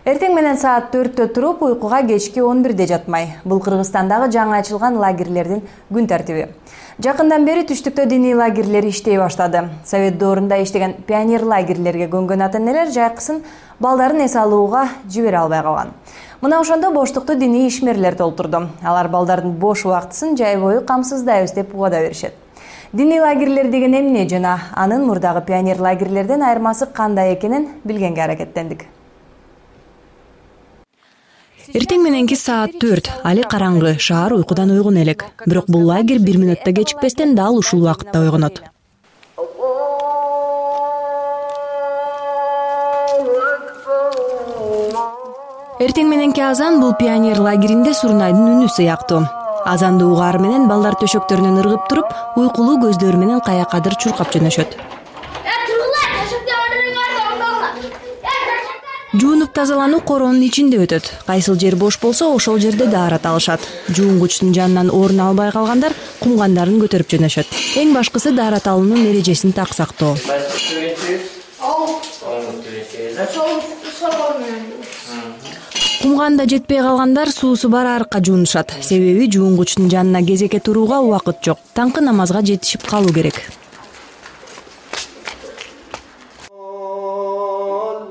Эртең менен саат 4-тө туруп, уйкуга кечки 11-де жатмай. Бул Кыргызстандагы жаңы ачылган лагерлердин күн тартиби. Жакындан бери түштүктө диний лагерлер иштей баштады. Совет доорунда иштеген пионер лагерлерге көнгөн ата-энелер жайкысын балдарын эс алууга жибере албай калган. Мына ошондо боштукту диний ишмерлер толтурду. Алар балдардын бош убактысын жай бою камсыздайбыз деп убада беришет. Диний лагерлер деген эмне жана анын мурдагы пионер лагерлерден айырмасы кандай экенин билгенге аракеттендик. Эртең мененки саат 4, али караңгы, шаар уйкудан ойгон элек. Бирок бул лагерь 1 минутта кечикпестен дал ушул убакытта ойгонот. Эртең мененки азан бул пионер лагеринде Сурнайдын үнү сыяктуу. Азанды угаар менен балдар төшөктөрүнөн ыргып туруп, уйкулуу көздөрү менен каякадыр чуркап жөнөшөт. Жуунуп тазалануу короонун ичинде өтөт. Кайсыл жер бош болсо, ошол жерде даарат алышат. Жуунгучтун жанынан орун албай калгандар кумгандарын көтөрүп жөнөшөт. Эң башкысы даарат алуунун эрежесин так сактоо. Кумганда жетпей калгандар суусу бар арыкка жуунушат. Себеби жуунгучтун жанына кезекке турууга убакыт жок. Таңкы намазга жетишип калуу керек.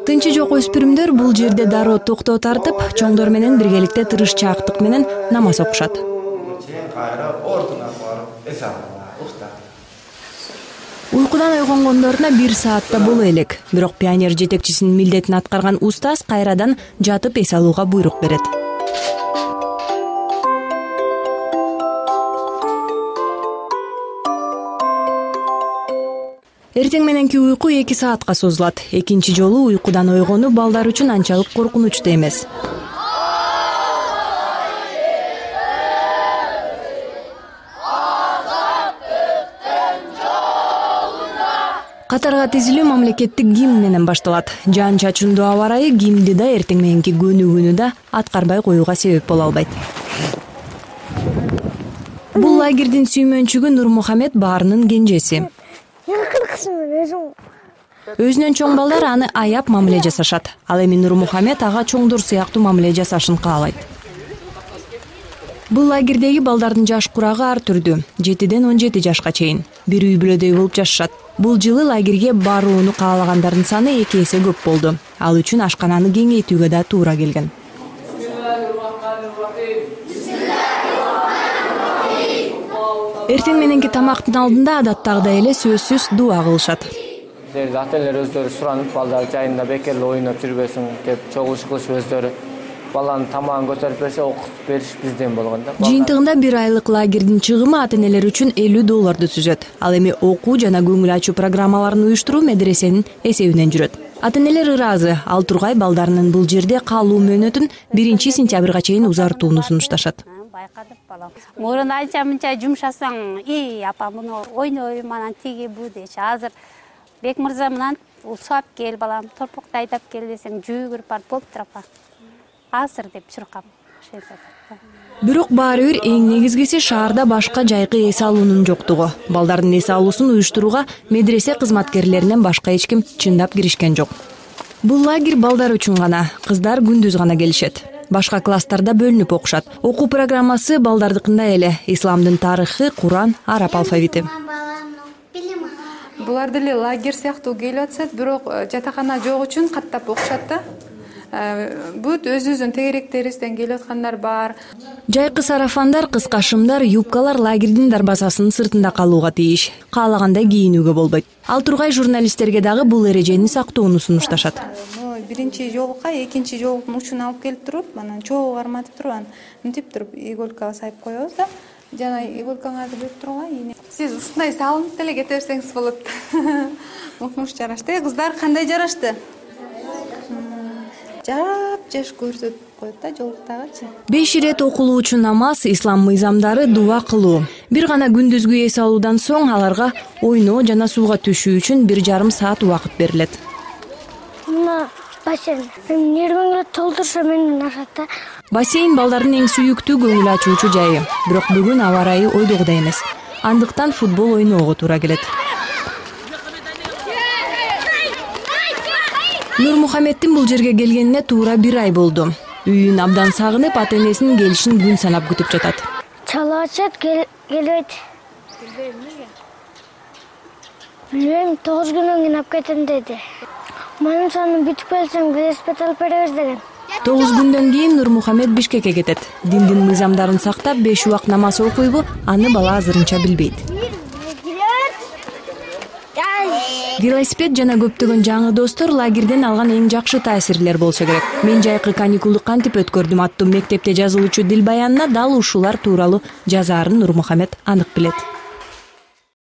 Тынчы жок өспүрүмдөр бул жерде дароо токтоо тартып, чоңдор менен биргеликте тырышчаактык менен намаз окушат. Уйкудан ойгонгондоруна 1 саатта боло элек. Бирок пионер жетекчисинин милдетин аткарган устаз кайрадан жатып эс алууга буйрук берет. Эртең мененки уйку 2 саатка созулат. Экинчи жолу уйкудан ойгонуу балдар үчүн анчалык коркунучтуу эмес. Катарга тизилүү мамлекеттик гимн менен башталат. Жан чачындуу аба ырайы гимнди да эртең мененки көнүгүүнү да аткарбай коюуга себеп боло албайт. Бул лагердин сүймөнчүгү Нурмухамед баарынын кенжеси. Өзүнөн чоң балдар аны аяп мамиле жасашат. Ал эми Нурмухамед ага чоңдор сыяктуу мамиле жасашын каалайт. Бул лагердеги балдардын жаш курагы ар түрдүү. 7ден 17 жашка чейин. Бир үй бүлөдөй болуп жашашат. Бул жылы лагерге барууну каалагандардын саны 2 эсе көп болду. Ал үчүн ашкананы кеңейтүүгө да туура келген. Эртең мененки тамактын алдында адаттагыдай эле сөзсүз дуа кылышат. Ата-энелер өздөрү суранып, балдар жайында бекер ойноп жүрбөсүн деп чогулуш кылышып өздөрү баланын тамагын көтөрүп берсе, окутуп бериш бизден болгон да. Жыйынтыгында 1 айлык лагердин чыгымы ата-энелер үчүн $50 түзөт. Ал эми окуу жана көңүл ачуу программаларын уюштуруу медресенин эсебинен жүрөт. Ата-энелер ыраазы, ал тургай балдарынын бул жерде калуу мөөнөтүн 1 сентябрга чейин узартууну сунушташат. Мурун анча-мынча жумшасаң, апа муну ойнойм, анан тиги бу деши. Азыр Бек мырза менен усап кел балам, торпокто айдап кел десең, жүгүрүп барып болуптур апа. Азыр деп чуркап. Бирок баары бир эң негизгиси шаарда башка жайкы эс алуунун жоктугу. Балдардын эс алуусун уюштурууга медресе кызматкерлеринен башка эч ким чындап киришкен жок. Бул лагерь балдар үчүн гана, кыздар күндүз гана келишет. Башка класстарда бөлүнүп окушат. Окуу программасы балдардыкындай эле: исламдын тарыхы, Куран, араб алфавити. Булар деле лагерь сыяктуу келип атышат, бирок жатакана жок үчүн каттап окушат да. Бүт өзүбүздүн тегеректерибизден келип аткандар бар. Жайкы сарафандар, кыскашымдар, юбкалар лагердин дарбазасынын сыртында калууга тийиш. Каалагандай кийинүүгө болбойт. Ал тургай журналисттерге дагы бул эрежени сактоону сунушташат. Биринчи жолука экинчи жолдун учун алып келип туруп, анан чогуу карматып туруп, анан мынтип туруп иголкага сайып коебуз да. Жана иголкаңарды бөлүп турган. Сиз ушундай салынып деле кете берсеңиз болот. Муш жарашты. Кыздар кандай жарашты? Жаш көрсөтүп коет да жолуктагычы. 5 ирет окулуучу намаз, ислам мыйзамдары, дуа кылуу. Бир гана күндүзгү эс алуудан соң аларга ойноо жана сууга түшүү үчүн 1,5 саат убакыт берилет. Бассейн балдардын эң сүйүктүү көңүл ачуучу жайы. Бирок бүгүн аба ырайы ойдогудай эмес. Андыктан футбол ойноого туура келет. Нурмухаммеддин бул жерге келгенине туура 1 ай болду. Үйүн абдан сагынып, ата-энесинин келишин күн санап күтүп жатат. Чалачат келбейт. Билбейм, 9 күнөн кийин алып кетем деди. Манын санын бүтүп келсең, велосипед алып беребиз деген. 9 күндөн кийин Нурмухаммед Бишкекке кетет. Диндин мыйзамдарын сактап 5 убак намаз окуйбу, аны бала азырынча билбейт. Велосипед жана көптөгөн жаңы достор лагерден алган эң жакшы таасирлер болсо керек. Мен жайкы каникулду кантип өткөрдүм аттуу мектепте жазылуучу Дилбаянына дал ушулар тууралуу жазаарын Нурмухаммед анык билет.